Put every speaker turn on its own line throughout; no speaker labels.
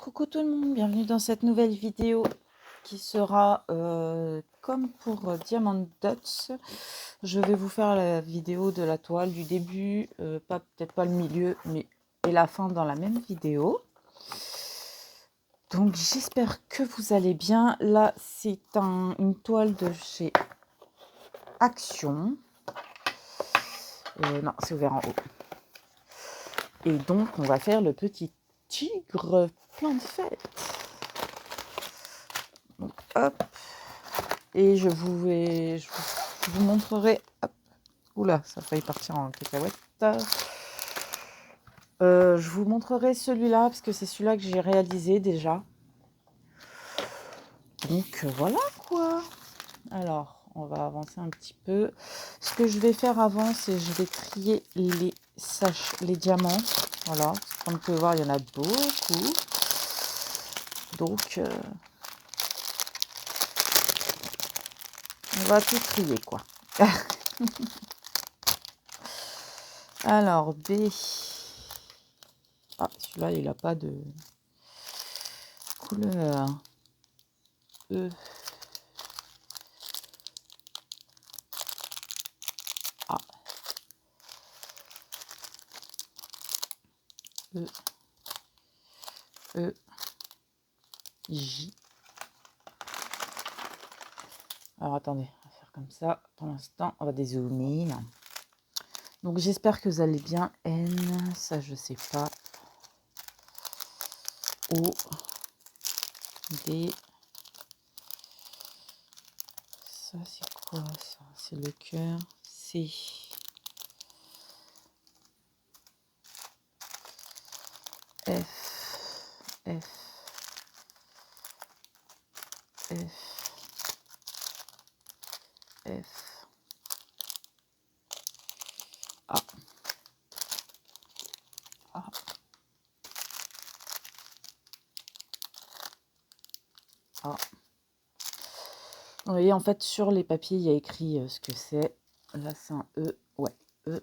Coucou tout le monde, bienvenue dans cette nouvelle vidéo qui sera comme pour Diamond Dots. Je vais vous faire la vidéo de la toile du début, peut-être pas le milieu, mais et la fin dans la même vidéo. Donc j'espère que vous allez bien. Là c'est une toile de chez Action. Non, c'est ouvert en haut. Et donc on va faire le petit tigre plein de fêtes. Donc hop. Et je vous montrerai. Hop, oula, ça a failli partir en cacahuète. Je vous montrerai celui-là parce que c'est celui-là que j'ai réalisé déjà. Donc voilà quoi. Alors, on va avancer un petit peu. Ce que je vais faire avant, c'est je vais trier les diamants. Voilà, comme vous pouvez voir, il y en a beaucoup. Donc, on va tout trier quoi. Alors, B. Ah, celui-là, il n'a pas de couleur. E. A. E. E. J. Alors, attendez, on va faire comme ça. Pour l'instant, on va dézoomer. Donc, j'espère que vous allez bien. N, ça, je sais pas. O. D. Ça, c'est quoi ça? C'est le cœur. C. F. F. F. F. A. A. A. Vous voyez, en fait, sur les papiers, il y a écrit ce que c'est. Là, c'est un E. Ouais, E.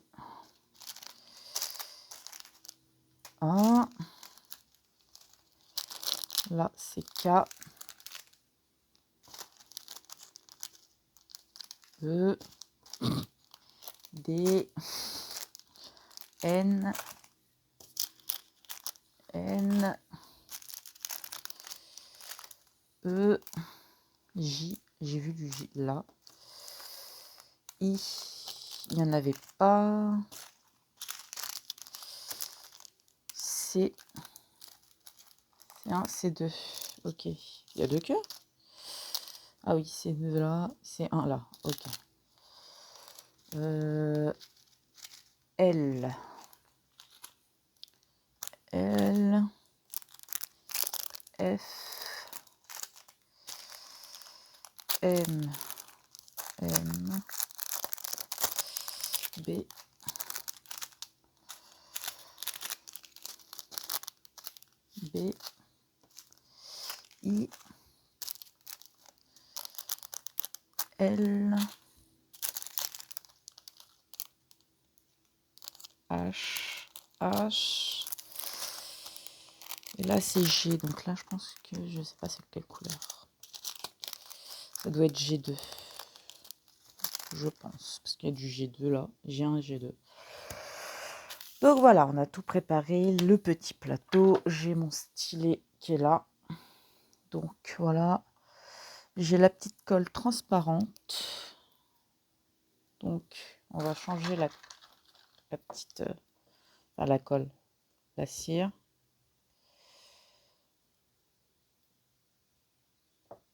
A. Là, c'est K. E. D. N. N. E. J. J'ai vu du J là. I. Il n'y en avait pas. C. C1, C2. Ok. Il y a deux cœurs? Ah oui, c'est deux là. C'est un là. Ok. L. L. F. M. M. B. B. I. L. H. H. Et là, c'est G. Donc là, je pense que je sais pas c'est quelle couleur. Ça doit être G2. Je pense. Parce qu'il y a du G2 là. G1 et G2. Donc voilà, on a tout préparé. Le petit plateau. J'ai mon stylet qui est là. Donc voilà. J'ai la petite colle transparente. Donc on va changer la petite... la colle. La cire.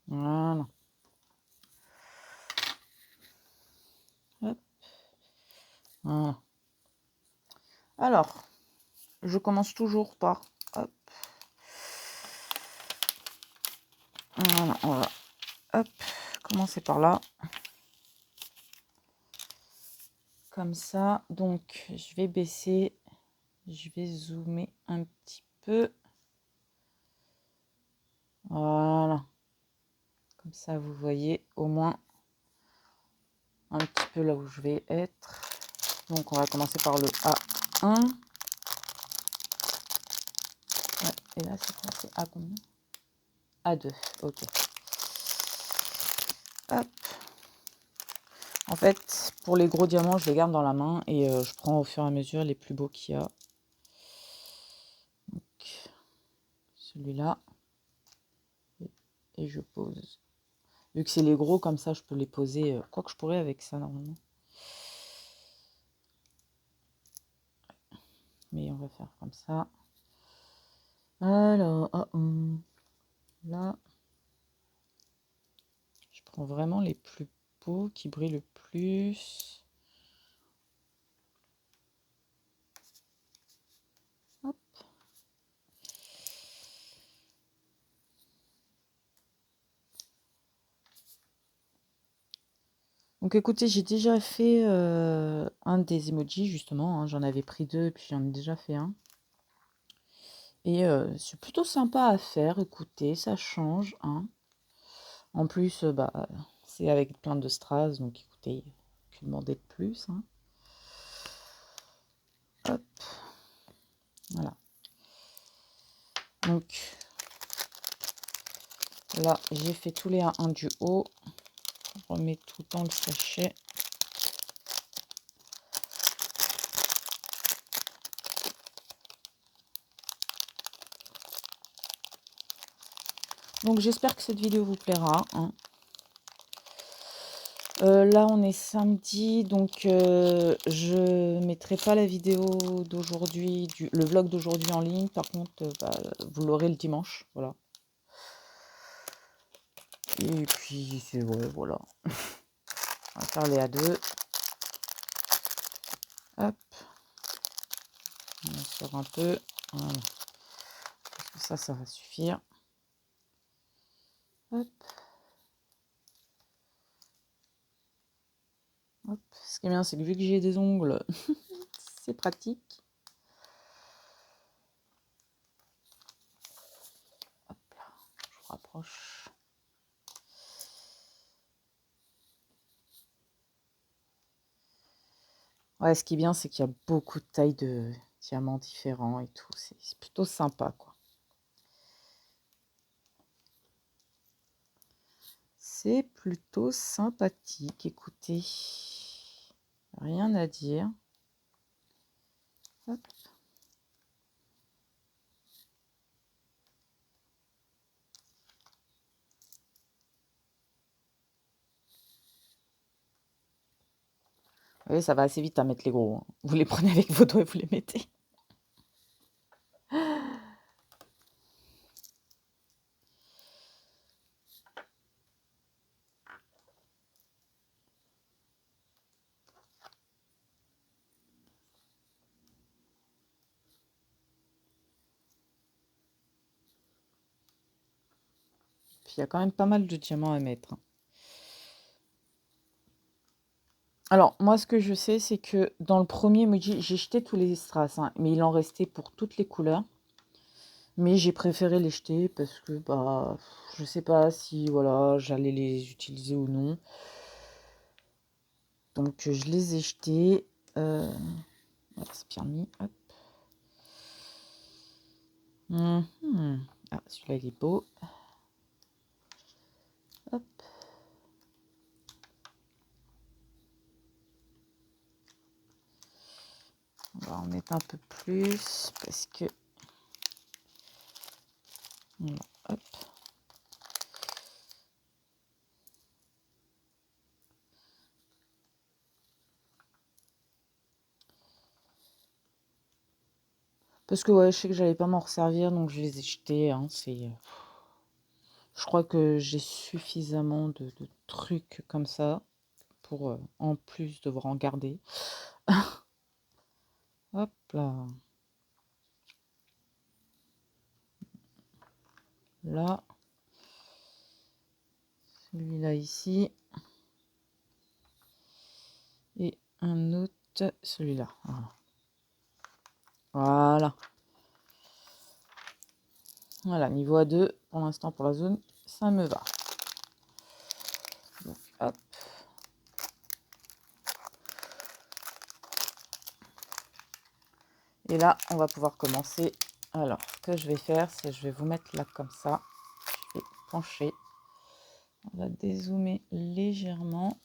Voilà. Hop. Voilà. Alors, je commence toujours par... Hop. Voilà, on va... Hop. Commencer par là. Comme ça. Donc, je vais baisser. Je vais zoomer un petit peu. Voilà. Comme ça, vous voyez au moins un petit peu là où je vais être. Donc, on va commencer par le A1. Ouais, Et là, c'est quoi? C'est à combien? A2, ok. Hop. En fait, pour les gros diamants, je les garde dans la main et je prends au fur et à mesure les plus beaux qu'il y a. Donc, celui-là. Et je pose. Vu que c'est les gros, comme ça, je peux les poser. Quoi que je pourrais avec ça, normalement. Mais on va faire comme ça. Alors, là, je prends vraiment les plus beaux qui brillent le plus. Hop. Donc écoutez, j'ai déjà fait un des emojis, justement. Hein, j'en avais pris 2, puis j'en ai déjà fait un. Et c'est plutôt sympa à faire, écoutez, ça change. Hein. En plus, bah, c'est avec plein de strass, donc écoutez, que demander de plus. Hein. Hop. Voilà. Donc là, j'ai fait tous les 1 du haut. Je remets tout dans le sachet. Donc j'espère que cette vidéo vous plaira. Hein. Là on est samedi, donc je mettrai pas la vidéo d'aujourd'hui, le vlog d'aujourd'hui en ligne. Par contre, bah, vous l'aurez le dimanche, voilà. Et puis c'est ouais, voilà. On va faire les A2. Hop. On en sort un peu. Voilà. Ça va suffire. Hop. Hop. Ce qui est bien, c'est que vu que j'ai des ongles, c'est pratique. Hop là, je vous rapproche. Ouais, ce qui est bien, c'est qu'il y a beaucoup de tailles de diamants différents et tout. C'est plutôt sympa, quoi. C'est plutôt sympathique, écoutez. Rien à dire. Hop. Oui, ça va assez vite à mettre les gros. Hein. Vous les prenez avec vos doigts et vous les mettez. Puis il y a quand même pas mal de diamants à mettre. Hein. Alors, moi, ce que je sais, c'est que dans le premier emoji, j'ai jeté tous les strass, hein, mais il en restait pour toutes les couleurs. Mais j'ai préféré les jeter parce que, bah, je sais pas si, voilà, j'allais les utiliser ou non. Donc, je les ai jetés. Voilà, c'est bien mis. Hop. Ah, celui-là, il est beau. Hop. On va en mettre un peu plus parce que... Voilà, hop. Parce que ouais, je sais que j'allais pas m'en resservir, donc je les ai jetés. Hein, je crois que j'ai suffisamment de trucs comme ça pour en plus devoir en garder. Hop là. Là. Celui-là ici. Et un autre, celui-là. Voilà. Voilà. Voilà, niveau A2, pour l'instant pour la zone, ça me va. Donc, hop. Et là, on va pouvoir commencer Alors, ce que je vais faire, c'est je vais vous mettre là comme ça. Je vais pencher. On va dézoomer légèrement.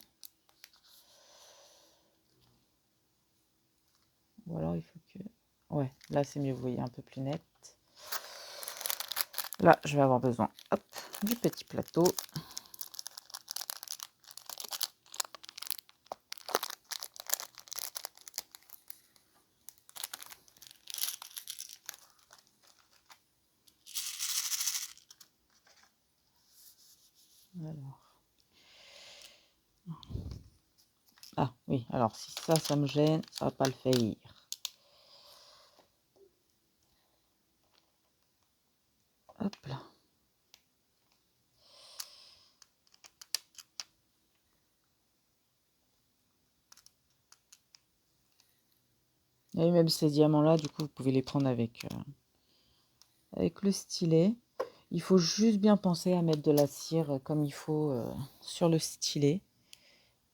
Ou alors, il faut que... Ouais, là, c'est mieux, vous voyez, un peu plus net. Là, je vais avoir besoin, hop, du petit plateau. Alors. Ah oui, alors si ça me gêne, ça va pas le faire. Hop là. Et même ces diamants-là, du coup, vous pouvez les prendre avec le stylet. Il faut juste bien penser à mettre de la cire comme il faut sur le stylet.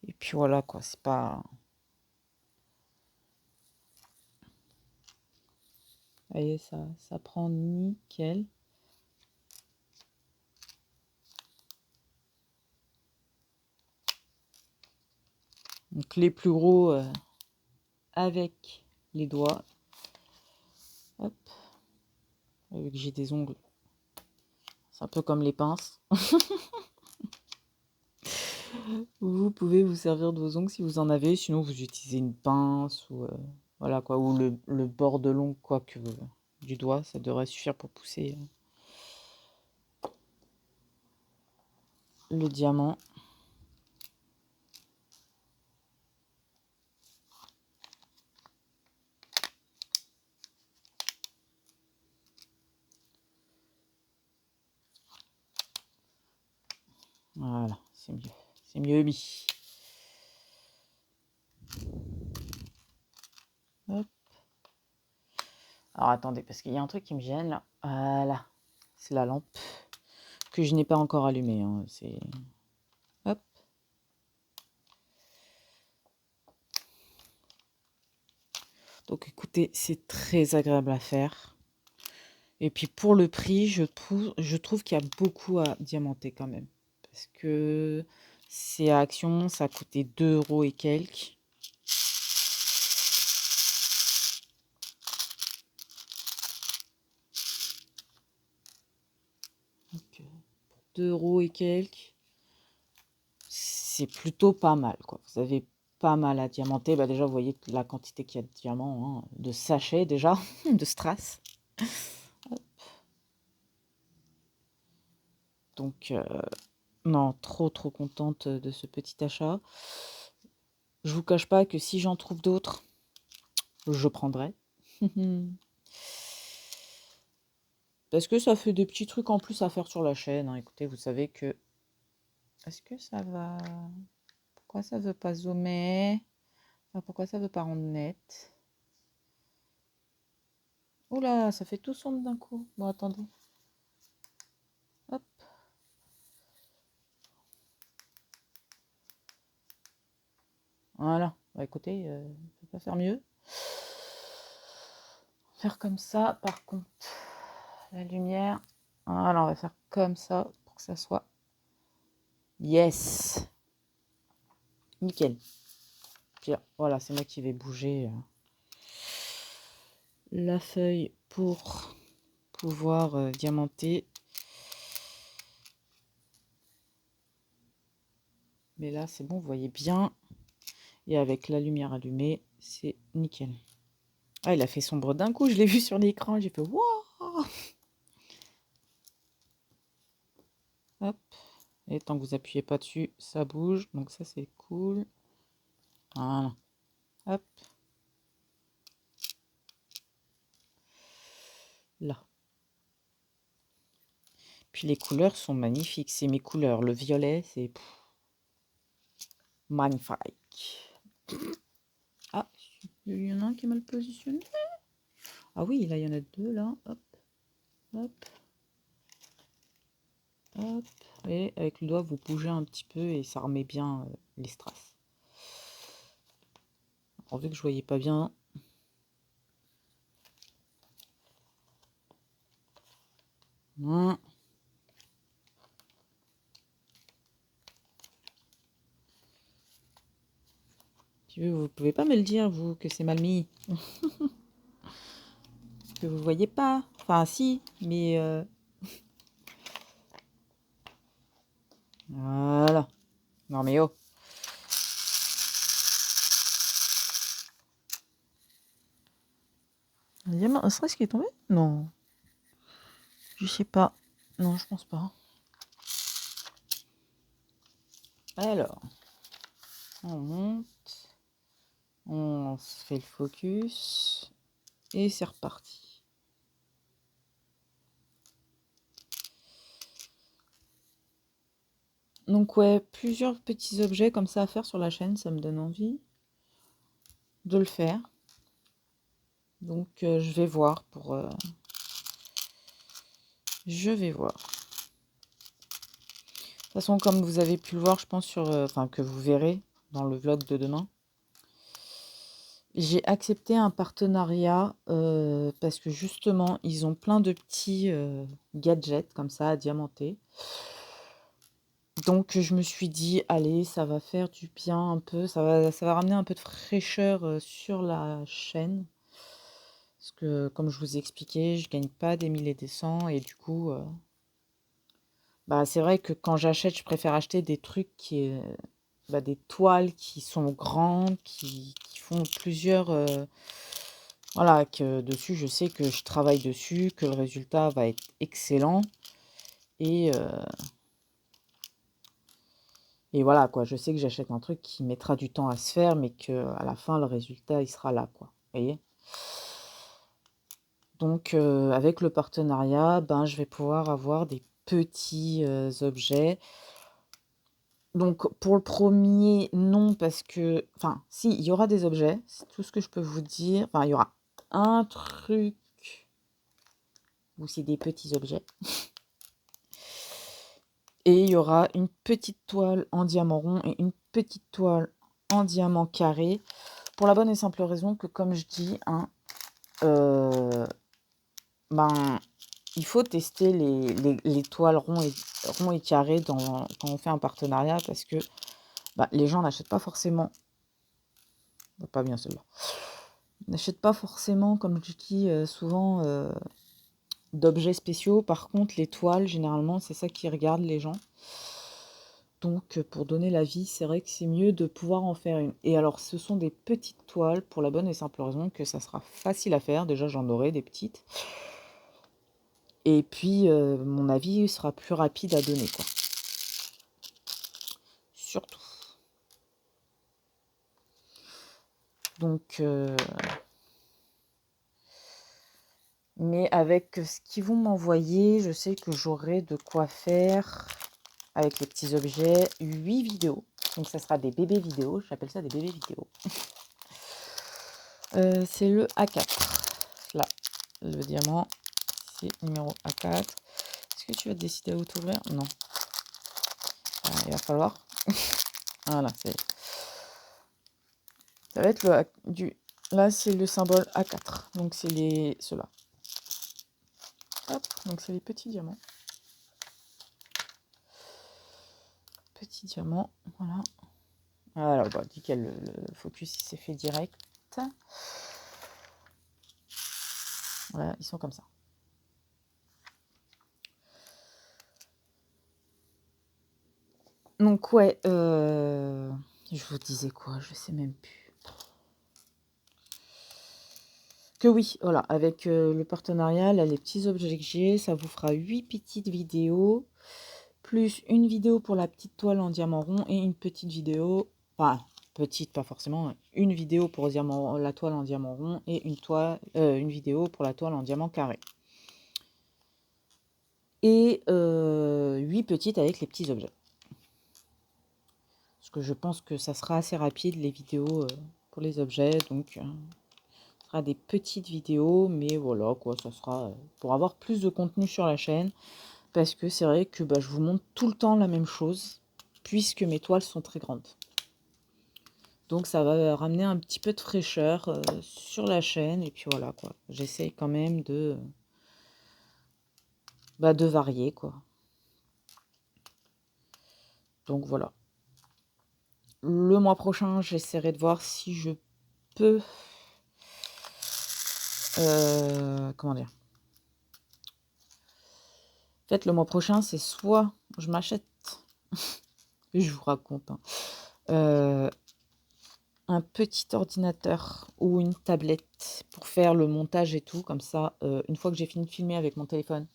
Et puis voilà, quoi, c'est pas... Vous voyez, ça prend nickel. Donc les plus gros avec les doigts. Hop. Vu que j'ai des ongles. C'est un peu comme les pinces. Vous pouvez vous servir de vos ongles si vous en avez. Sinon, vous utilisez une pince ou voilà quoi, ou le bord de l'ongle quoi que du doigt, ça devrait suffire pour pousser le diamant. Voilà, c'est mieux. C'est mieux mis. Hop. Alors attendez, parce qu'il y a un truc qui me gêne là. Voilà. C'est la lampe que je n'ai pas encore allumée. Hein. C'est... Hop. Donc écoutez, c'est très agréable à faire. Et puis pour le prix, je trouve qu'il y a beaucoup à diamanter quand même. Parce que c'est à Action, ça a coûté 2 € et quelques. Donc, pour 2 € et quelques, c'est plutôt pas mal, quoi. Vous avez pas mal à diamanter. Bah déjà, vous voyez la quantité qu'il y a de diamants, hein, de sachets déjà, de strass. Hop. Donc, non, trop contente de ce petit achat. Je vous cache pas que si j'en trouve d'autres, je prendrai. Parce que ça fait des petits trucs en plus à faire sur la chaîne. Hein. Écoutez, vous savez que... Est-ce que ça va... Pourquoi ça veut pas zoomer? Enfin, pourquoi ça veut pas rendre net? Oula, ça fait tout sombre d'un coup. Bon, attendez. Hop. Voilà. Bah, écoutez, je ne peux pas faire mieux. Faire comme ça, par contre, la lumière. Voilà, on va faire comme ça pour que ça soit... Yes! Nickel. Puis, voilà, c'est moi qui vais bouger la feuille pour pouvoir diamanter. Mais là, c'est bon, vous voyez bien. Et avec la lumière allumée, c'est nickel. Ah, il a fait sombre d'un coup, je l'ai vu sur l'écran, j'ai fait waouh! Hop. Et tant que vous appuyez pas dessus, ça bouge. Donc ça, c'est cool. Voilà. Hop. Là. Puis les couleurs sont magnifiques. C'est mes couleurs. Le violet, c'est magnifique. Ah, il y en a un qui est mal positionné. Ah oui, là, il y en a deux, là. Hop. Hop. Hop. Et avec le doigt, vous bougez un petit peu et ça remet bien les strass. Alors, vu que je voyais pas bien, Mmh. Vous pouvez pas me le dire, vous, que c'est mal mis. Que vous voyez pas. Enfin, si, mais... Voilà. Non, mais oh. Un diamant, serait-ce qui est tombé? Non. Je sais pas. Non, je pense pas. Alors, on monte. On se fait le focus. Et c'est reparti. Donc ouais, plusieurs petits objets comme ça à faire sur la chaîne, ça me donne envie de le faire. Donc je vais voir pour... Je vais voir. De toute façon, comme vous avez pu le voir, je pense sur... Enfin, que vous verrez dans le vlog de demain. J'ai accepté un partenariat parce que justement, ils ont plein de petits gadgets comme ça à diamanter. Donc je me suis dit, allez, ça va faire du bien un peu, ça va ramener un peu de fraîcheur sur la chaîne. Parce que comme je vous ai expliqué, je gagne pas des 1000 et des cents et du coup, bah, c'est vrai que quand j'achète, je préfère acheter des trucs des toiles qui sont grandes, qui font plusieurs... voilà, que dessus, je sais que je travaille dessus, que le résultat va être excellent. Et, et voilà, quoi. Je sais que j'achète un truc qui mettra du temps à se faire, mais qu'à la fin, le résultat, il sera là, quoi. Vous voyez? Donc, avec le partenariat, ben, je vais pouvoir avoir des petits objets. Donc, pour le premier, non, parce que... Enfin, si, il y aura des objets, c'est tout ce que je peux vous dire. Enfin, il y aura un truc où c'est des petits objets. Et il y aura une petite toile en diamant rond et une petite toile en diamant carré. Pour la bonne et simple raison que, comme je dis, hein, il faut tester les toiles ronds et carrés quand on fait un partenariat parce que les gens n'achètent pas forcément... Pas bien celle-là. N'achètent pas forcément, comme je dis souvent, d'objets spéciaux. Par contre, les toiles, généralement, c'est ça qui regarde les gens. Donc, pour donner l'avis, c'est vrai que c'est mieux de pouvoir en faire une. Et alors, ce sont des petites toiles pour la bonne et simple raison que ça sera facile à faire. Déjà, j'en aurai des petites. Et puis, mon avis sera plus rapide à donner, quoi. Surtout. Donc, mais avec ce qu'ils vont m'envoyer, je sais que j'aurai de quoi faire avec les petits objets 8 vidéos. Donc, ça sera des bébés vidéos. J'appelle ça des bébés vidéos. C'est le A4. Là, le diamant, c'est numéro A4. Est-ce que tu vas te décider à où t'ouvrir? Non. Il va falloir. Voilà, ça va être Là, c'est le symbole A4. Donc, c'est ceux-là. Hop, donc c'est les petits diamants. Petits diamants, voilà. Alors, nickel, le focus, il s'est fait direct. Voilà, ils sont comme ça. Donc, ouais, je vous disais quoi? Je sais même plus. Que oui, voilà, avec le partenariat, là, les petits objets que j'ai, ça vous fera 8 petites vidéos, plus une vidéo pour la petite toile en diamant rond et une petite vidéo, enfin, petite, pas forcément, une vidéo pour la toile en diamant rond et une vidéo pour la toile en diamant carré. Et 8 petites avec les petits objets. Parce que je pense que ça sera assez rapide, les vidéos pour les objets, donc... Ce sera des petites vidéos, mais voilà, quoi, ça sera pour avoir plus de contenu sur la chaîne. Parce que c'est vrai que je vous montre tout le temps la même chose, puisque mes toiles sont très grandes. Donc ça va ramener un petit peu de fraîcheur sur la chaîne. Et puis voilà, quoi. J'essaye quand même de varier, quoi. Donc voilà. Le mois prochain, j'essaierai de voir si je peux, comment dire? En fait, le mois prochain, c'est soit je m'achète je vous raconte, hein, un petit ordinateur ou une tablette pour faire le montage et tout. Comme ça, une fois que j'ai fini de filmer avec mon téléphone,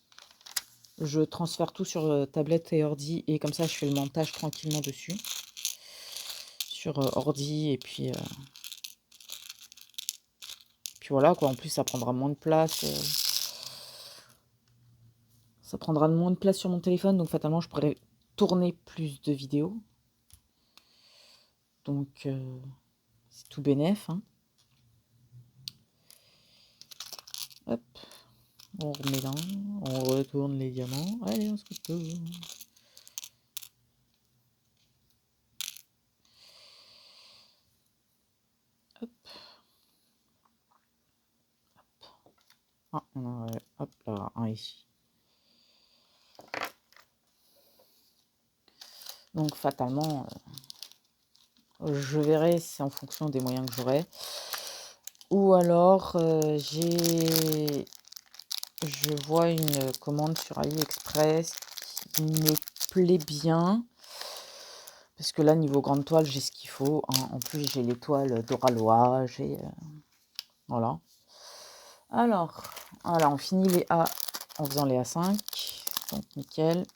je transfère tout sur, tablette et ordi et comme ça, je fais le montage tranquillement dessus. Sur, ordi et puis voilà quoi. En plus, ça prendra moins de place, ça prendra moins de place sur mon téléphone, donc fatalement, je pourrais tourner plus de vidéos. Donc c'est tout bénef, hein. Hop, on remet là, on retourne les diamants. Allez, on se retourne. Hop. Ah, hop là, un ici. Donc fatalement, je verrai, c'est en fonction des moyens que j'aurai. Ou alors, je vois une commande sur AliExpress qui me plaît bien. Parce que là, niveau grande toile, j'ai ce qu'il faut, hein. En plus, j'ai les toiles Doralois, voilà. Alors, voilà, on finit les A en faisant les A5. Donc nickel.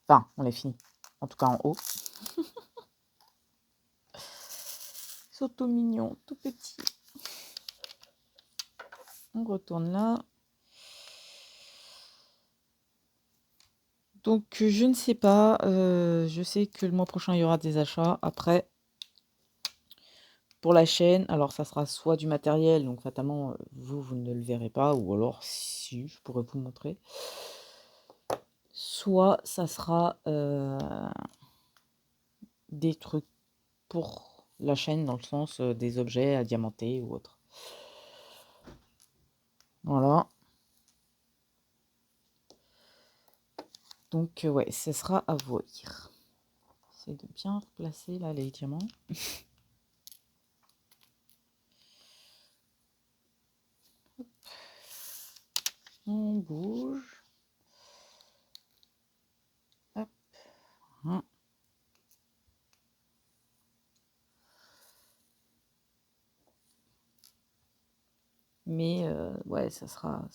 Enfin, on les finit. En tout cas en haut. Ils sont tout mignons, tout petits. On retourne là. Donc je ne sais pas. Je sais que le mois prochain, il y aura des achats. Après, pour la chaîne, alors ça sera soit du matériel, donc fatalement, vous ne le verrez pas, ou alors si, je pourrais vous montrer. Soit ça sera des trucs pour la chaîne, dans le sens des objets à diamanter ou autre. Voilà. Donc ouais, ce sera à voir. J'essaie de bien replacer là les diamants. On bouge. Hop. Hein. Mais ouais, ça sera...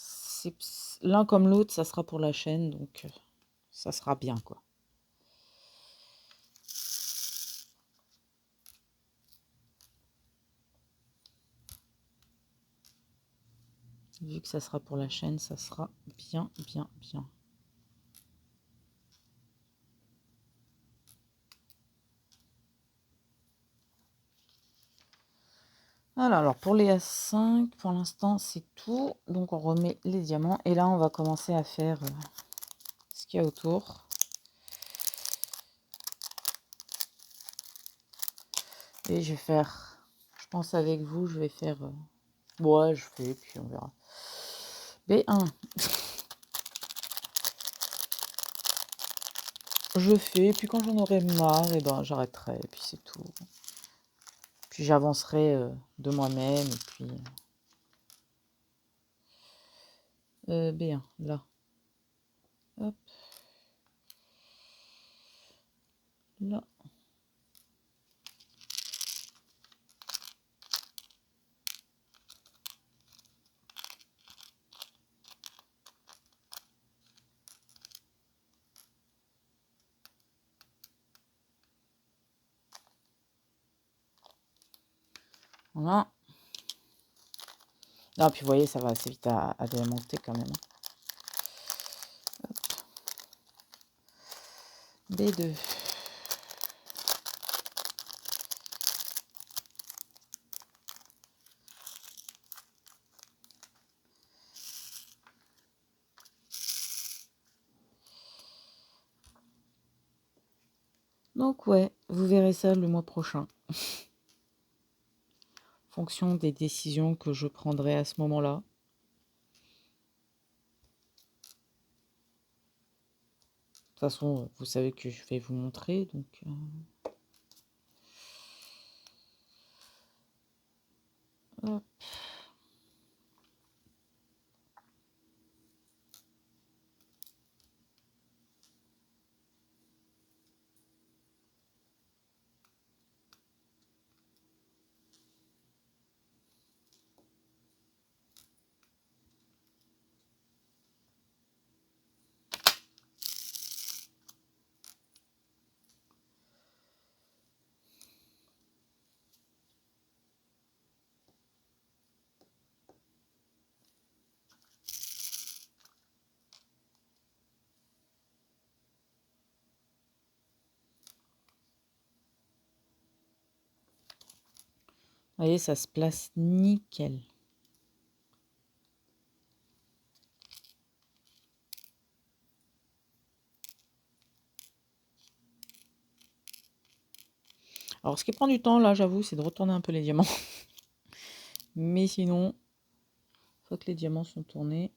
L'un comme l'autre, ça sera pour la chaîne, donc ça sera bien, quoi. Vu que ça sera pour la chaîne, ça sera bien, bien, bien. Voilà, alors pour les A5, pour l'instant, c'est tout. Donc on remet les diamants. Et là, on va commencer à faire ce qu'il y a autour. Et je vais faire, je pense avec vous, je vais faire... ouais, je fais, puis on verra. B1. Je fais, puis quand j'en aurai marre, et ben j'arrêterai, et puis c'est tout. Puis j'avancerai de moi-même, et puis... B1, là. Hop. Là. Voilà. Non, puis vous voyez, ça va assez vite à démonter quand même. Hop. B2. Donc ouais, vous verrez ça le mois prochain. En fonction des décisions que je prendrai à ce moment-là. toute façon, vous savez que je vais vous montrer, donc... hop. Vous voyez, ça se place nickel. Alors, ce qui prend du temps, là, j'avoue, c'est de retourner un peu les diamants. Mais sinon, une fois que les diamants sont tournés,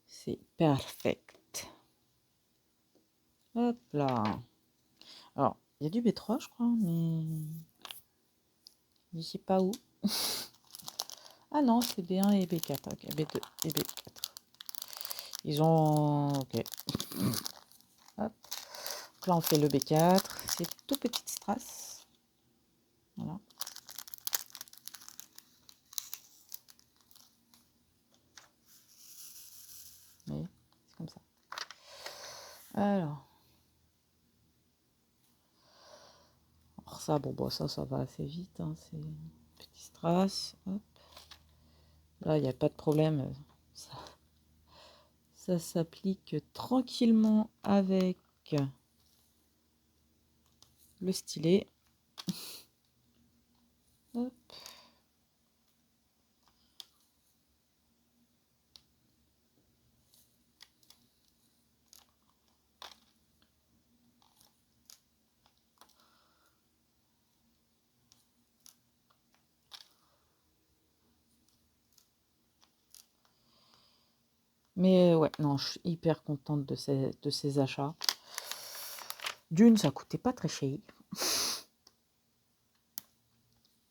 c'est perfect. Hop là. Alors, il y a du B3, je crois, mais je ne sais pas où. Ah non, c'est B1 et B4. Ok, B2 et B4. Ils ont... Ok. Hop. Donc là, on fait le B4. C'est tout petite strass. Voilà. Vous voyez, c'est comme ça. Alors ça, bon, bah, ça va assez vite. Hein, c'est petit strass. Hop. Là, il n'y a pas de problème. Ça s'applique tranquillement avec le stylet. Hop. Mais ouais, non, je suis hyper contente de ces achats. D'une, ça coûtait pas très cher.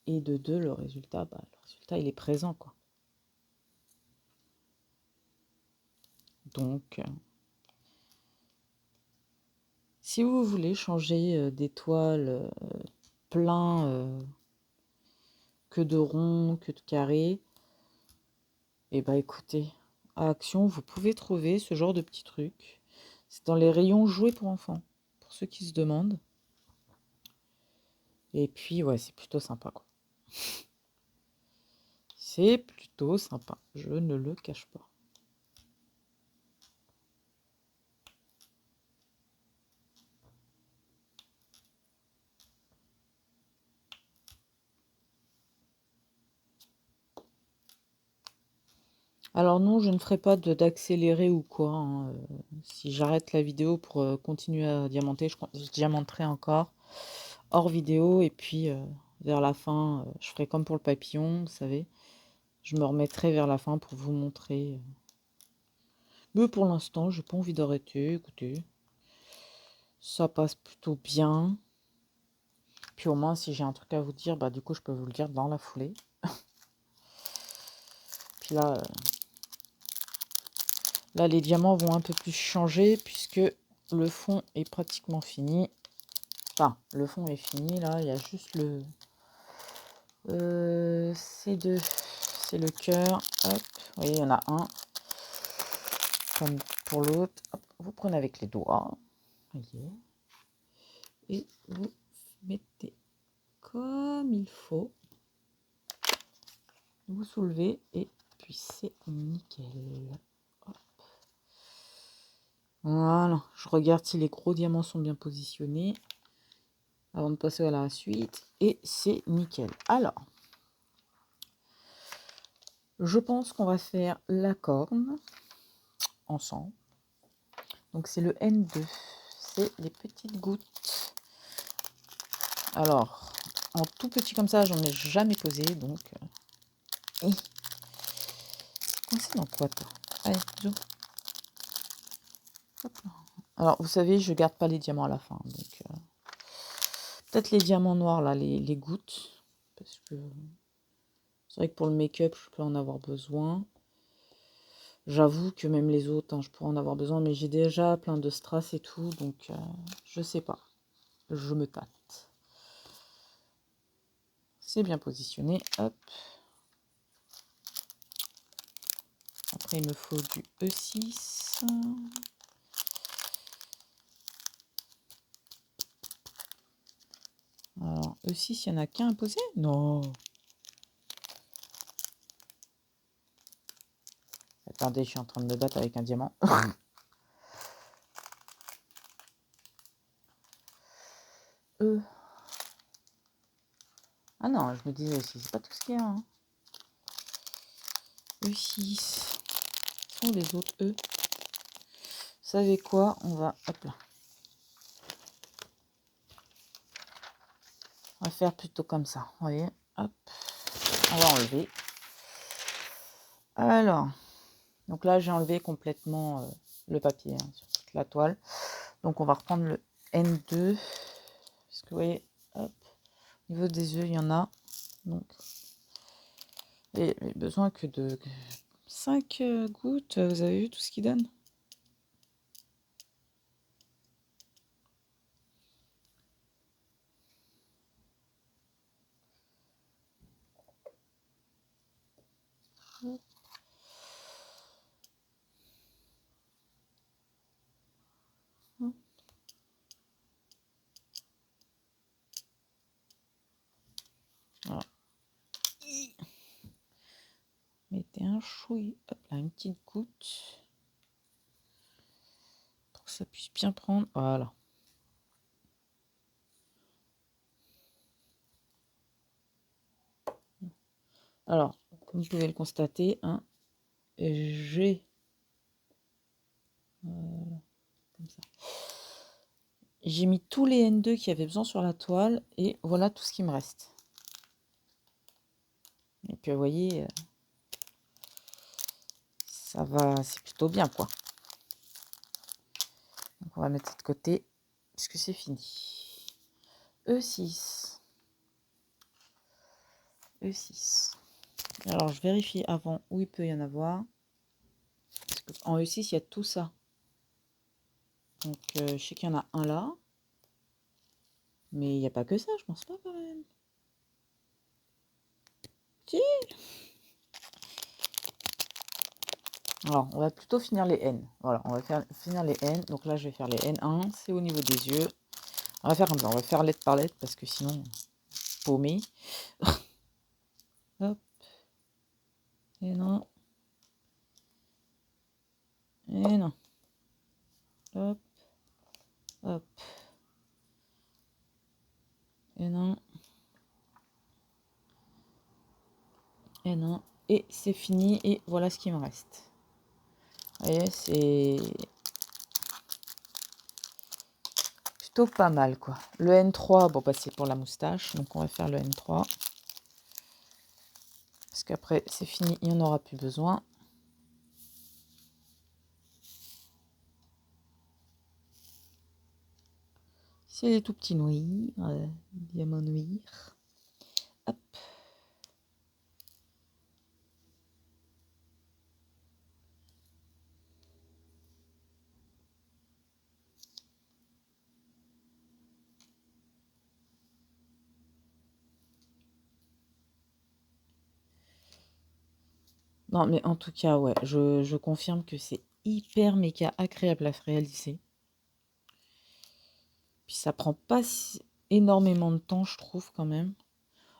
Et de deux, le résultat, il est présent, quoi. Donc, si vous voulez changer d'étoiles plein que de ronds, que de carrés, et bah écoutez, à Action, vous pouvez trouver ce genre de petits trucs. C'est dans les rayons jouets pour enfants, pour ceux qui se demandent. Et puis, ouais, c'est plutôt sympa, quoi. C'est plutôt sympa, je ne le cache pas. Alors non, je ne ferai pas d'accélérer ou quoi. Hein. Si j'arrête la vidéo pour continuer à diamanter, je diamanterai encore hors vidéo. Et puis vers la fin, je ferai comme pour le papillon, vous savez. Je me remettrai vers la fin pour vous montrer. Mais pour l'instant, j'ai pas envie d'arrêter. Écoutez, ça passe plutôt bien. Puis au moins, si j'ai un truc à vous dire, bah du coup, je peux vous le dire dans la foulée. Puis là... Là, les diamants vont un peu plus changer puisque le fond est pratiquement fini. Enfin, le fond est fini. Là, il y a juste le C2. C'est le cœur. Hop. Vous voyez, il y en a un. Comme pour l'autre. Vous prenez avec les doigts. Voyez. Et vous mettez comme il faut. Vous soulevez et puis c'est nickel. Voilà, je regarde si les gros diamants sont bien positionnés avant de passer à la suite. Et c'est nickel. Alors, je pense qu'on va faire la corne ensemble. Donc c'est le N2. C'est les petites gouttes. Alors, en tout petit comme ça, j'en ai jamais posé. Donc, c'est dans quoi toi? Allez, zoom. Hop là. Alors, vous savez, je garde pas les diamants à la fin. Donc, peut-être les diamants noirs, là, les gouttes. Parce que c'est vrai que pour le make-up, je peux en avoir besoin. J'avoue que même les autres, hein, je pourrais en avoir besoin. Mais j'ai déjà plein de strass et tout. Donc, je sais pas. Je me tâte. C'est bien positionné. Hop. Après, il me faut du E6. Alors, E6, il n'y en a qu'un à poser? Non. Attendez, je suis en train de me battre avec un diamant. E. Ah non, je me disais aussi, c'est pas tout ce qu'il y a. Hein. E6. Où sont les autres E? Vous savez quoi? On va... Hop là. On va faire plutôt comme ça. Vous voyez? Hop. On va enlever. Alors. Donc là, j'ai enlevé complètement le papier hein, sur toute la toile. Donc on va reprendre le N2. Parce que vous voyez, hop. Au niveau des yeux, il y en a. Donc. Et besoin que de 5 gouttes. Vous avez vu tout ce qu'il donne? Voilà. Mettez un chouille, hop là, une petite goutte. Pour que ça puisse bien prendre. Voilà. Alors, comme vous pouvez le constater, hein, j'ai comme ça. J'ai mis tous les N2 qui avaient besoin sur la toile et voilà tout ce qui me reste. Et puis vous voyez, ça va, c'est plutôt bien quoi. Donc on va mettre ça de côté puisque c'est fini. E6. E6. Alors je vérifie avant où il peut y en avoir. Parce qu'en E6, il y a tout ça. Donc je sais qu'il y en a un là. Mais il n'y a pas que ça, je pense pas quand même. Si. Alors, on va plutôt finir les N. Voilà, on va finir les N. Donc là, je vais faire les N1. C'est au niveau des yeux. On va faire comme ça. On va faire lettre par lettre parce que sinon, paumé. Hop. N1. N1. Hop. Hop. N1. N1. Et c'est fini. Et voilà ce qui me reste. Vous voyez, c'est plutôt pas mal, quoi. Le N3, bon, bah, c'est pour la moustache. Donc, on va faire le N3. Parce qu'après, c'est fini. Il n'y en aura plus besoin. C'est les tout petits noirs. Diamant noir. Hop. Non, mais en tout cas, ouais, je confirme que c'est hyper méga agréable à réaliser. Puis ça prend pas énormément de temps, je trouve, quand même.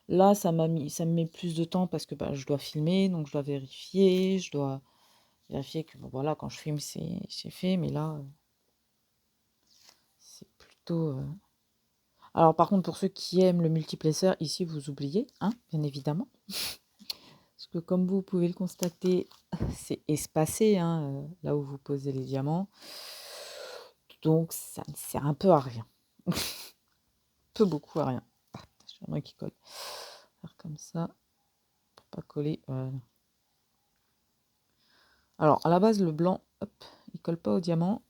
Là, ça me met plus de temps parce que bah, je dois filmer, donc je dois vérifier, que bon, voilà, quand je filme, c'est fait, mais là, c'est plutôt. Alors, par contre, pour ceux qui aiment le multiplacer, ici, vous oubliez, hein, bien évidemment. Parce que comme vous pouvez le constater, c'est espacé, hein, là où vous posez les diamants. Donc, ça ne sert un peu à rien. Peu beaucoup à rien. Ah, j'aimerais qu'il colle. Faire comme ça, pour pas coller. Voilà. Alors, à la base, le blanc, hop, il colle pas au diamant.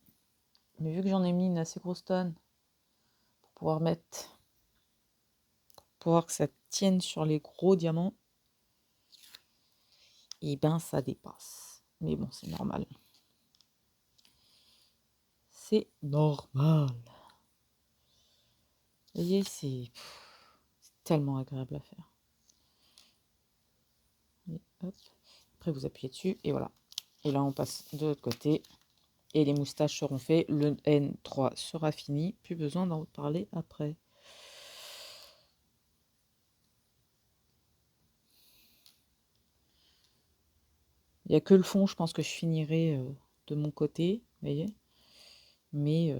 Mais vu que j'en ai mis une assez grosse tonne pour pouvoir mettre, pour pouvoir que ça tienne sur les gros diamants, et ben ça dépasse. Mais bon, c'est normal. C'est normal. Vous voyez, c'est tellement agréable à faire. Et hop. Après, vous appuyez dessus et voilà. Et là, on passe de l'autre côté. Et les moustaches seront faits. Le N3 sera fini. Plus besoin d'en reparler après. Il n'y a que le fond, je pense que je finirai de mon côté. Vous voyez. Mais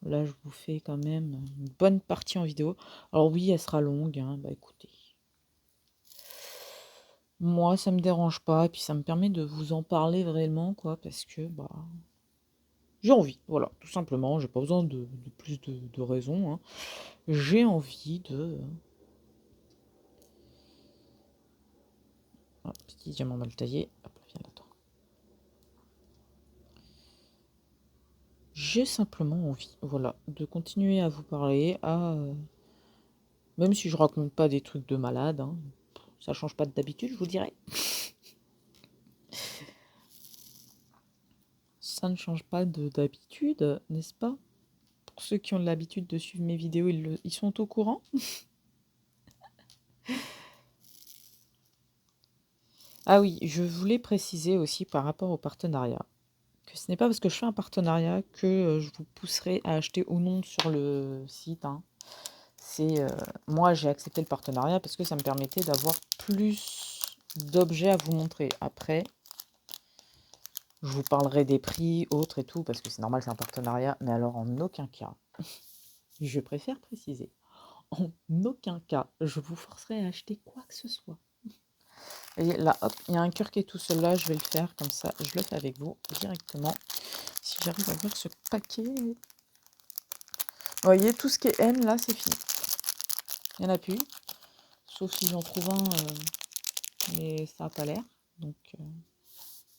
là, je vous fais quand même une bonne partie en vidéo. Alors oui, elle sera longue. Hein. Bah écoutez. Moi, ça me dérange pas. Et puis, ça me permet de vous en parler vraiment, quoi. Parce que, bah... j'ai envie, voilà, tout simplement. J'ai pas besoin de plus de raisons. Hein. J'ai envie de... Ah, petit diamant mal taillé. Hop, viens là-dedans. J'ai simplement envie, voilà, de continuer à vous parler, même si je raconte pas des trucs de malade, hein, ça change pas d'habitude, je vous dirais. Ça ne change pas d'habitude, n'est-ce pas? Pour ceux qui ont l'habitude de suivre mes vidéos, ils sont au courant. Ah oui, je voulais préciser aussi par rapport au partenariat, que ce n'est pas parce que je fais un partenariat que je vous pousserai à acheter ou non sur le site. Hein. C'est moi, j'ai accepté le partenariat parce que ça me permettait d'avoir plus d'objets à vous montrer. Après, je vous parlerai des prix, autres et tout, parce que c'est normal, c'est un partenariat. Mais alors, en aucun cas, je préfère préciser, en aucun cas, je vous forcerai à acheter quoi que ce soit. Et là, hop, il y a un cœur qui est tout seul là, je vais le faire comme ça, je le fais avec vous directement. Si j'arrive à ouvrir ce paquet... Vous voyez, tout ce qui est N, là, c'est fini. Il n'y en a plus. Sauf si j'en trouve un, mais ça n'a pas l'air. Donc,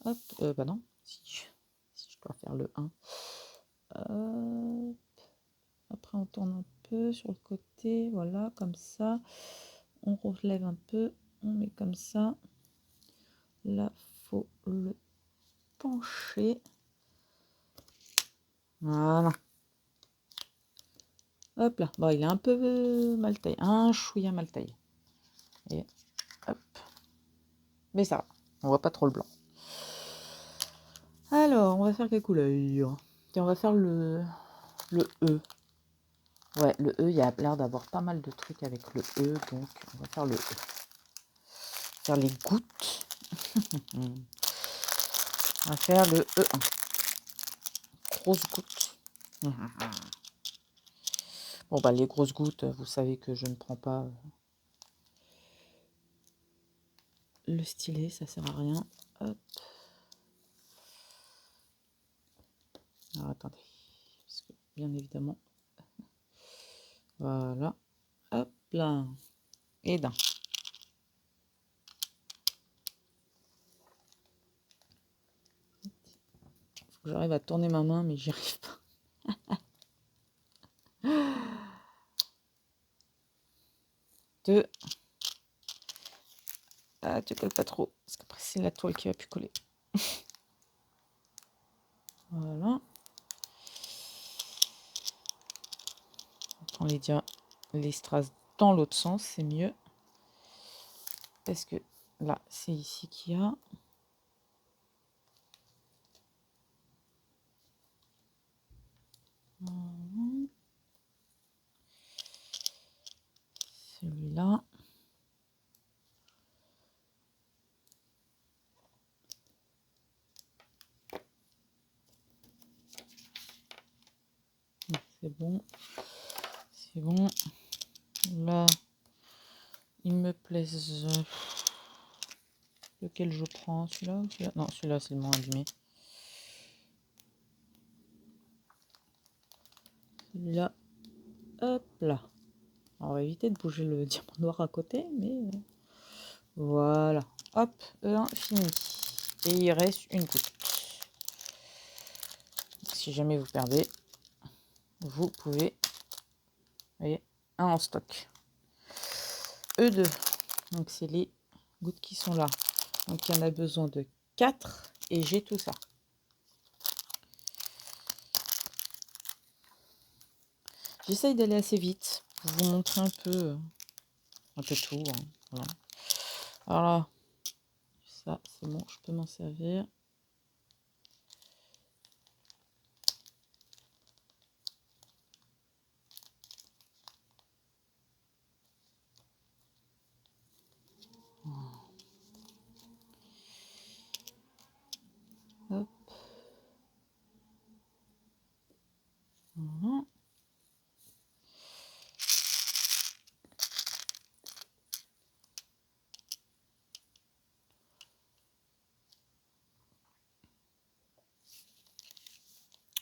hop, bah non, si je dois faire le 1. Après, on tourne un peu sur le côté, voilà, comme ça. On relève un peu, on met comme ça. Là, faut le pencher. Voilà. Hop là. Bon, il est un peu mal taillé. Un chouïa mal taillé. Et hop. Mais ça va. On voit pas trop le blanc. Alors, on va faire quelle couleur? Tiens, on va faire le E. Ouais, le E, il y a l'air d'avoir pas mal de trucs avec le E. Donc, on va faire le E. Faire les gouttes. On va faire le E1. Grosse goutte. Bon, bah, les grosses gouttes, vous savez que je ne prends pas le stylet, ça sert à rien. Hop. Alors, attendez. Parce que, bien évidemment. Voilà. Hop là. Et d'un. Faut que j'arrive à tourner ma main, mais j'y arrive pas. Deux. Ah, tu colles pas trop. Parce qu'après, c'est la toile qui va plus coller. Voilà. On prend les strass dans l'autre sens, c'est mieux. Parce que là, c'est ici qu'il y a. Celui-là. C'est bon. C'est bon. Là, il me plaise. Lequel je prends? Celui-là ou celui-là? Non, celui-là, c'est le moins abîmé. Celui-là. Hop là. On va éviter de bouger le diamant noir à côté, mais voilà. Hop, E1 fini. Et il reste une goutte. si jamais vous perdez, vous pouvez, vous voyez, un en stock. E2, donc c'est les gouttes qui sont là. Donc il y en a besoin de 4 et j'ai tout ça. J'essaye d'aller assez vite pour vous montrer un peu tout. Hein, voilà. Alors là, ça c'est bon, je peux m'en servir. Hop. Voilà.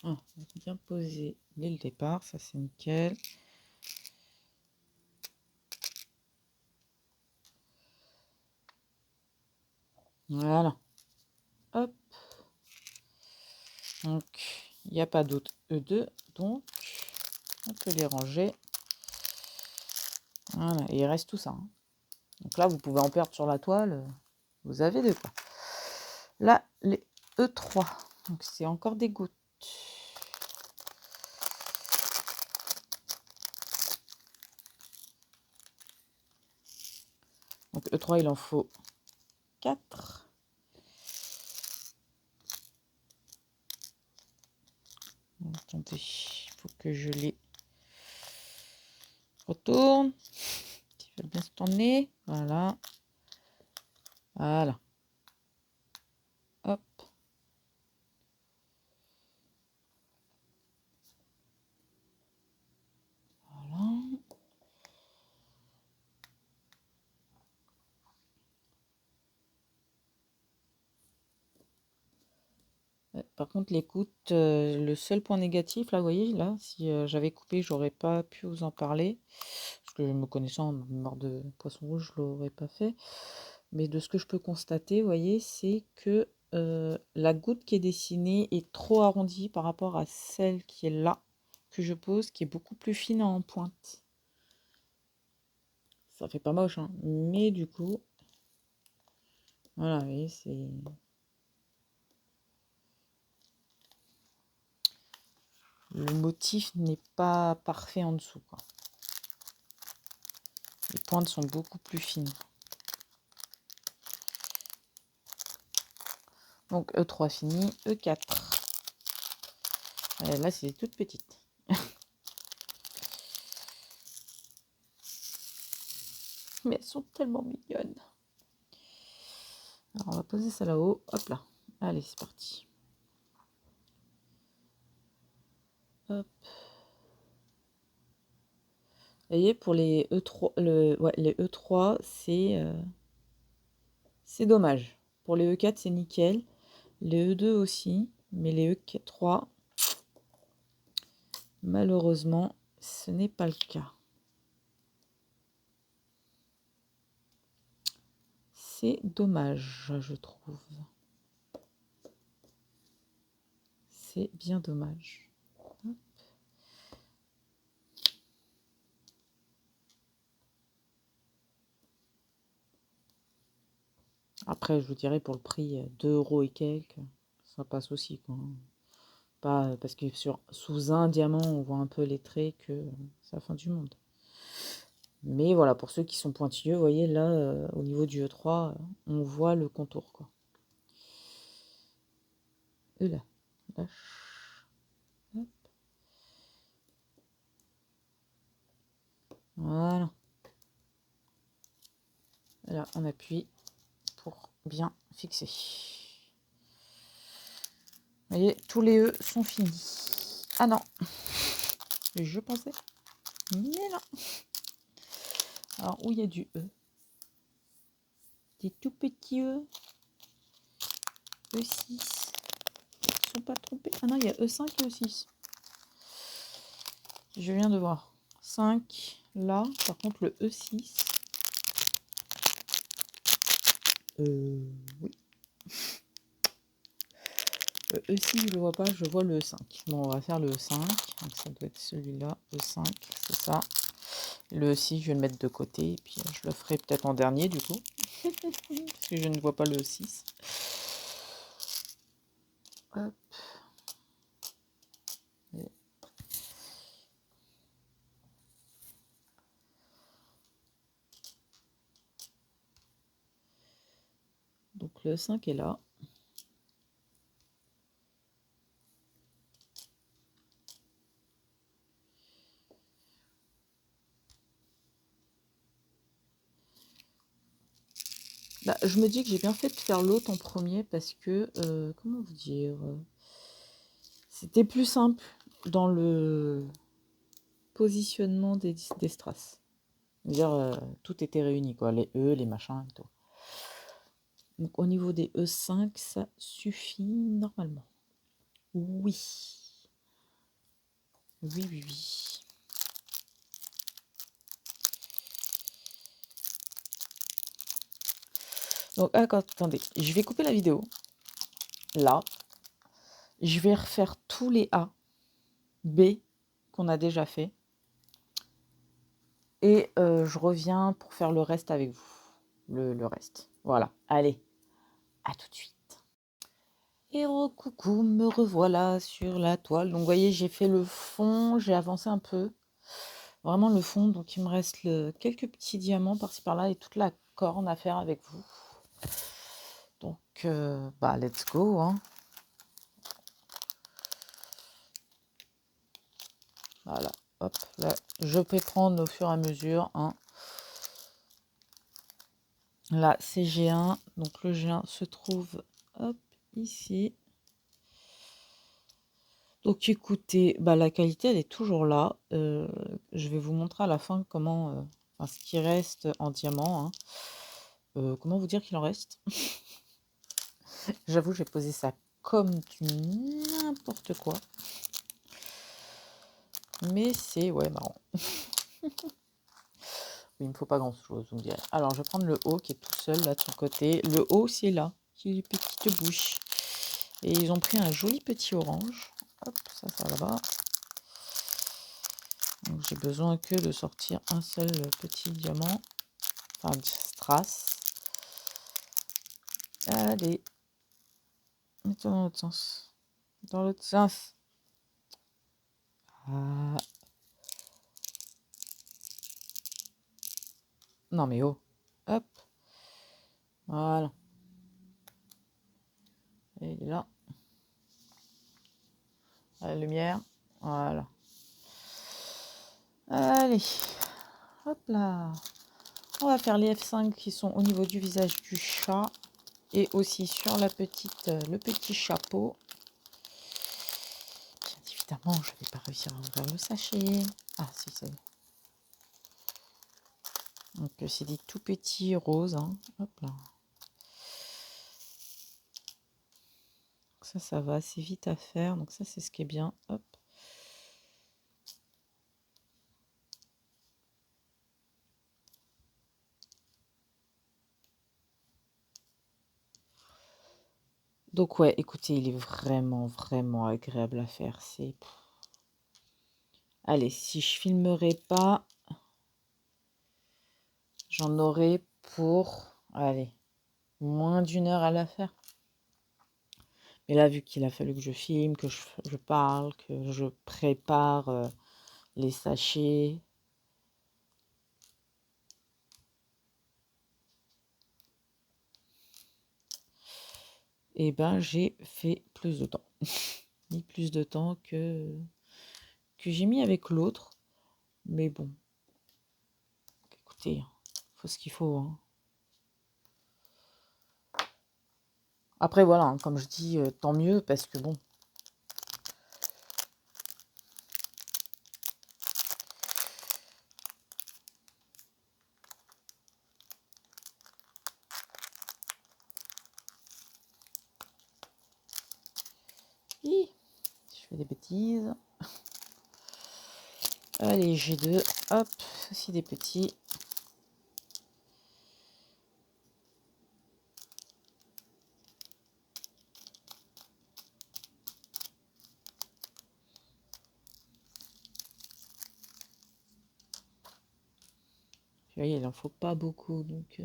Ah, bien posé dès le départ, ça c'est nickel. Voilà. Hop. Donc, il n'y a pas d'autre E2, donc on peut les ranger. Voilà, et il reste tout ça. Hein. Donc là, vous pouvez en perdre sur la toile. Vous avez de quoi. Là, les E3. Donc c'est encore des gouttes. Donc E3, il en faut 4. Attendez, il faut que je les retourne. Qui veulent bien se tourner. Voilà. Voilà. Hop. Voilà. Par contre, l'écoute, le seul point négatif, là, vous voyez, là, si j'avais coupé, j'aurais pas pu vous en parler. Parce que me connaissant, mort de poisson rouge, je l'aurais pas fait. Mais de ce que je peux constater, vous voyez, c'est que la goutte qui est dessinée est trop arrondie par rapport à celle qui est là, que je pose, qui est beaucoup plus fine en pointe. Ça fait pas moche, hein. Mais du coup, voilà, vous voyez, c'est... Le motif n'est pas parfait en dessous, quoi. Les pointes sont beaucoup plus fines. Donc E3 fini, E4. Et là, c'est toute petite. Mais elles sont tellement mignonnes. Alors, on va poser ça là-haut. Hop là. Allez, c'est parti. Hop. Vous voyez, pour les E3, les E3, c'est dommage. Pour les E4, c'est nickel. Les E2 aussi. Mais les E3, malheureusement, ce n'est pas le cas. C'est dommage, je trouve. C'est bien dommage. Hop. Après, je vous dirais pour le prix, 2 € et quelques, ça passe aussi, quoi. Pas parce que sous un diamant, on voit un peu les traits que c'est la fin du monde. Mais voilà, pour ceux qui sont pointilleux, vous voyez là, au niveau du E3, on voit le contour, quoi. Et là, lâche. Hop. Voilà. Et là, on appuie pour bien fixer. Vous voyez, tous les E sont finis. Ah non, je pensais, mais non. Alors, où il y a du E? Des tout petits E. E6. Ils ne sont pas trompés. Ah non, il y a E5 et E6. Je viens de voir. 5 là. Par contre, le E6. Oui. E6, je le vois pas, je vois le E5. Bon, on va faire le E5. Donc ça doit être celui-là, E5, c'est ça. Le E6, je vais le mettre de côté. Et puis je le ferai peut-être en dernier du coup. Parce que je ne vois pas le E6. Hop. Et donc le E5 est là. Bah, je me dis que j'ai bien fait de faire l'autre en premier parce que, comment vous dire, c'était plus simple dans le positionnement des strass. C'est-à-dire, tout était réuni, quoi, les E, les machins et tout. Donc au niveau des E5, ça suffit normalement. Oui. Oui, oui, oui. Donc, attendez, je vais couper la vidéo. Là. Je vais refaire tous les A, B qu'on a déjà fait. Et je reviens pour faire le reste avec vous. Le reste. Voilà. Allez, à tout de suite. Et coucou, me revoilà sur la toile. Donc, vous voyez, j'ai fait le fond, j'ai avancé un peu. Vraiment le fond. Donc, il me reste quelques petits diamants par-ci par-là et toute la corne à faire avec vous. Donc, bah, let's go. Hein. Voilà. Hop, là, je peux prendre au fur et à mesure. Hein. Là, c'est G1. Donc, le G1 se trouve, hop, ici. Donc écoutez, bah, la qualité elle est toujours là. Je vais vous montrer à la fin comment, enfin, ce qui reste en diamant. Hein. Comment vous dire qu'il en reste? J'avoue, j'ai posé ça comme du n'importe quoi. Mais c'est ouais marrant. Oui, il me faut pas grand chose, vous me direz. Alors je vais prendre le haut qui est tout seul là de son côté. Le haut c'est là, qui a une petite bouche. Et ils ont pris un joli petit orange. Hop, ça là-bas. Donc j'ai besoin que de sortir un seul petit diamant. Enfin, strass. Allez. Mettons dans l'autre sens. Dans l'autre sens. Ah. Non mais oh. Hop. Voilà. Et il est là. À la lumière. Voilà. Allez. Hop là. On va faire les F5 qui sont au niveau du visage du chat. Et aussi sur la petite, le petit chapeau. Bien évidemment, je ne vais pas réussir à ouvrir le sachet. Ah si, c'est... Donc c'est des tout petits roses. Hein. Hop là. Ça va assez vite à faire. Donc ça, c'est ce qui est bien. Hop. Donc ouais, écoutez, il est vraiment, vraiment agréable à faire. C'est... Allez, si je filmerai pas, j'en aurai pour, allez, moins d'1 heure à la faire. Mais là, vu qu'il a fallu que je filme, que je parle, que je prépare les sachets. Et ben, j'ai fait plus de temps. Mis plus de temps que j'ai mis avec l'autre. Mais bon. Écoutez, faut ce qu'il faut. Hein. Après, voilà, hein, comme je dis, tant mieux, parce que bon. Hi, je fais des bêtises. Allez, G2, hop, ceci des petits. voyez, il en faut pas beaucoup. Donc,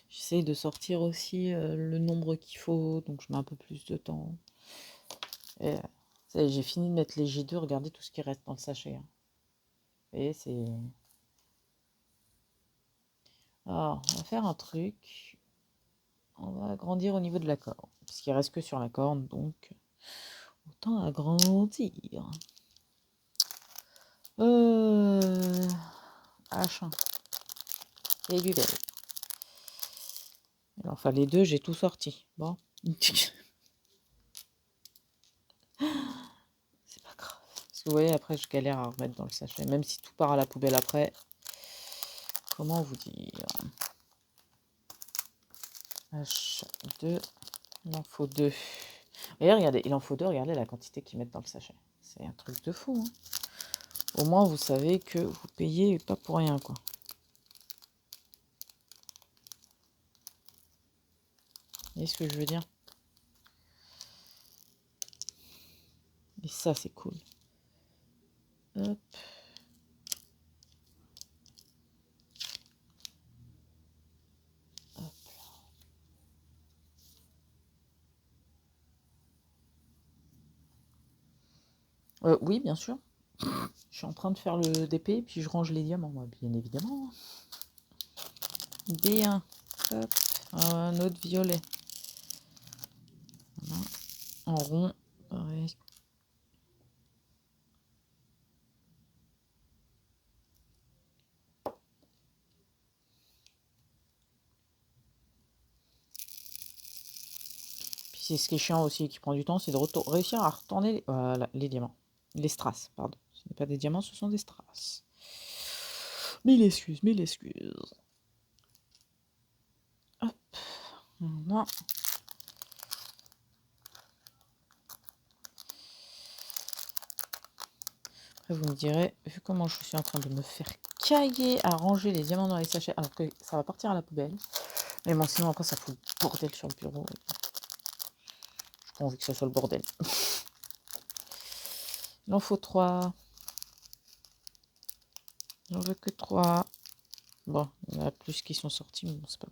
j'essaye de sortir aussi le nombre qu'il faut. Donc, je mets un peu plus de temps. Et, ça y est, j'ai fini de mettre les J2. Regardez tout ce qui reste dans le sachet. Hein. Vous voyez, c'est... Alors, on va faire un truc. On va agrandir au niveau de la corne. Puisqu'il reste que sur la corne, donc autant agrandir. H1 et du verre. Alors, enfin, les deux, j'ai tout sorti. Bon. C'est pas grave. Parce que vous voyez, après, je galère à remettre dans le sachet. Même si tout part à la poubelle après. Comment vous dire? H2. Il en faut 2. Et regardez, il en faut 2. Regardez la quantité qu'ils mettent dans le sachet. C'est un truc de fou. Hein. Au moins, vous savez que vous payez pas pour rien, quoi. Vous voyez ce que je veux dire? Et ça, c'est cool. Hop. Oui, bien sûr. Je suis en train de faire le DP, puis je range les diamants, moi, bien évidemment. D1. Hop. Un autre violet. Voilà. En rond. Pareil. Puis c'est ce qui est chiant aussi, qui prend du temps, c'est de réussir à retourner voilà, les diamants. Les strass, pardon. Ce n'est pas des diamants, ce sont des strass. Mille excuses, mille excuses. Hop. Voilà. Après, vous me direz, vu comment je suis en train de me faire cailler à ranger les diamants dans les sachets, alors que ça va partir à la poubelle. Mais bon, sinon, après, ça fout le bordel sur le bureau. J'ai pas envie que ça soit le bordel. Il en faut 3. J'en veux que 3. Bon, il y en a plus qui sont sortis, mais bon, c'est pas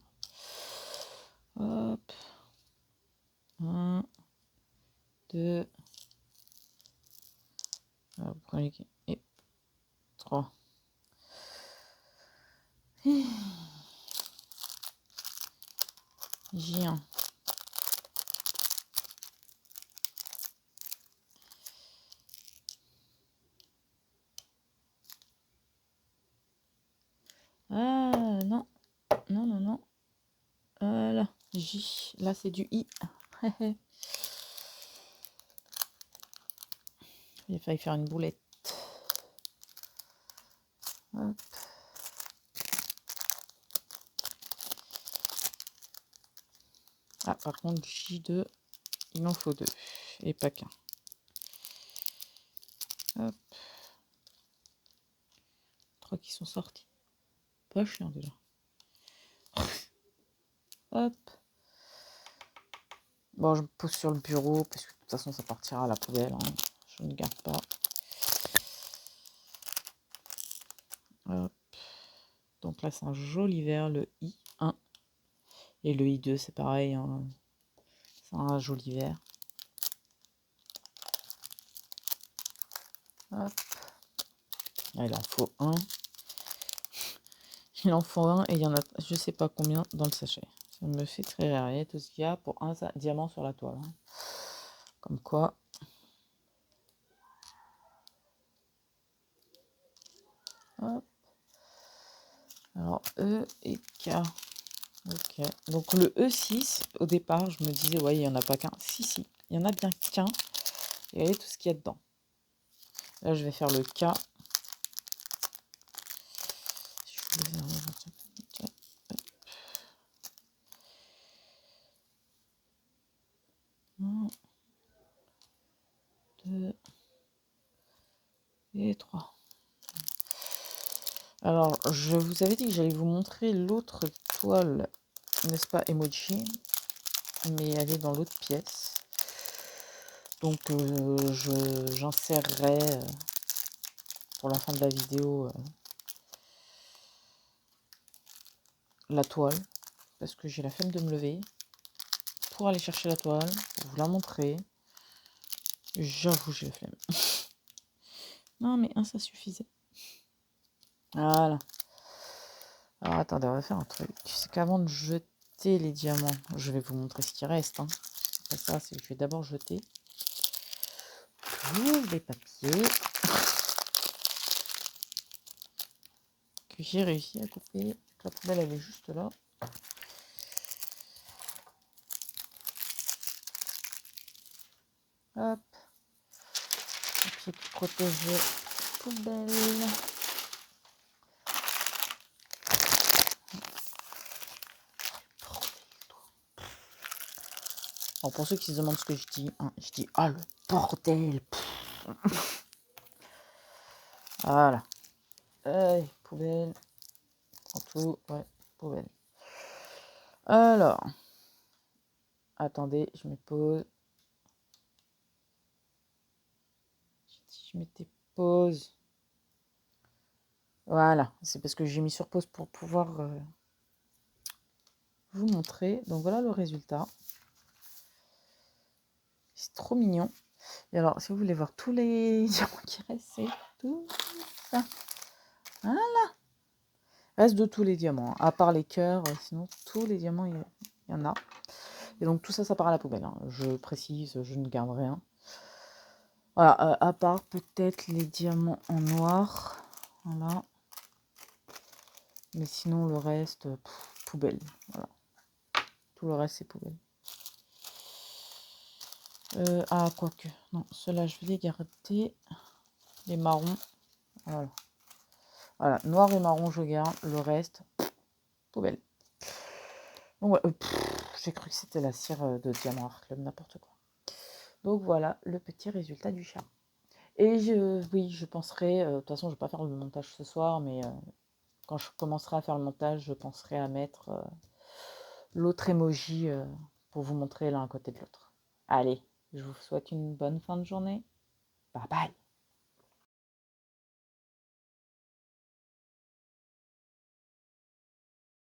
grave. Hop. 1, 2. Premier et 3. J1. Ah, non. Non, non, non. Voilà. J. Là, c'est du I. Il a failli faire une boulette. Hop. Ah, par contre, J2, il en faut 2. Et pas qu'un. Hop. 3 qui sont sortis. Pas chiant déjà. Hop. Bon, je me pose sur le bureau parce que de toute façon, ça partira à la poubelle. Hein. Je ne garde pas. Hop. Donc là, c'est un joli vert, le I1. Et le I2, c'est pareil. Hein. C'est un joli vert. Hop. Là, il en faut un. Il en faut un et il y en a je sais pas combien dans le sachet. Ça me fait très rire. Tout ce qu'il y a pour un diamant sur la toile. Hein. Comme quoi. Hop. Alors, E et K. Ok. Donc, le E6, au départ, je me disais, ouais, il n'y en a pas qu'un. Si, si. Il y en a bien qu'un. Et regardez tout ce qu'il y a dedans. Là, je vais faire le K. Un, 2 et 3. Alors, je vous avais dit que j'allais vous montrer l'autre toile, n'est-ce pas, emoji, mais elle est dans l'autre pièce. Donc, j'insérerai pour la fin de la vidéo la toile, parce que j'ai la flemme de me lever pour aller chercher la toile, pour vous la montrer. J'avoue, j'ai la flemme. Non, mais ça suffisait. Voilà. Alors, attendez, on va faire un truc. C'est qu'avant de jeter les diamants, je vais vous montrer ce qui reste. Hein. C'est pas ça, c'est que je vais d'abord jeter tous les papiers que j'ai réussi à couper. La poubelle, elle est juste là. Hop. Papier protégé, poubelle. Alors pour ceux qui se demandent ce que je dis, hein, je dis ah le bordel. Voilà. Poubelle. En tout, ouais, poubelle. Alors, attendez, je me pose. Je mettais pause. Voilà, c'est parce que j'ai mis sur pause pour pouvoir vous montrer. Donc voilà le résultat. C'est trop mignon. Et alors, si vous voulez voir tous les diamants qui restent, c'est tout ça. Voilà. Reste de tous les diamants, à part les cœurs, sinon tous les diamants, il y en a. Et donc tout ça, ça part à la poubelle. Hein. Je précise, je ne garde rien. Voilà, à part peut-être les diamants en noir. Voilà. Mais sinon, le reste, poubelle. Voilà. Tout le reste, c'est poubelle. Quoique. Non, ceux-là, je vais les garder. Les marrons. Voilà. Voilà, noir et marron, je garde. Le reste, poubelle. Donc, ouais, j'ai cru que c'était la cire de diamant Art Club, n'importe quoi. Donc, voilà le petit résultat du chat. Et oui, je penserai, de toute façon, je ne vais pas faire le montage ce soir, mais quand je commencerai à faire le montage, je penserai à mettre l'autre emoji pour vous montrer l'un à côté de l'autre. Allez, je vous souhaite une bonne fin de journée. Bye bye.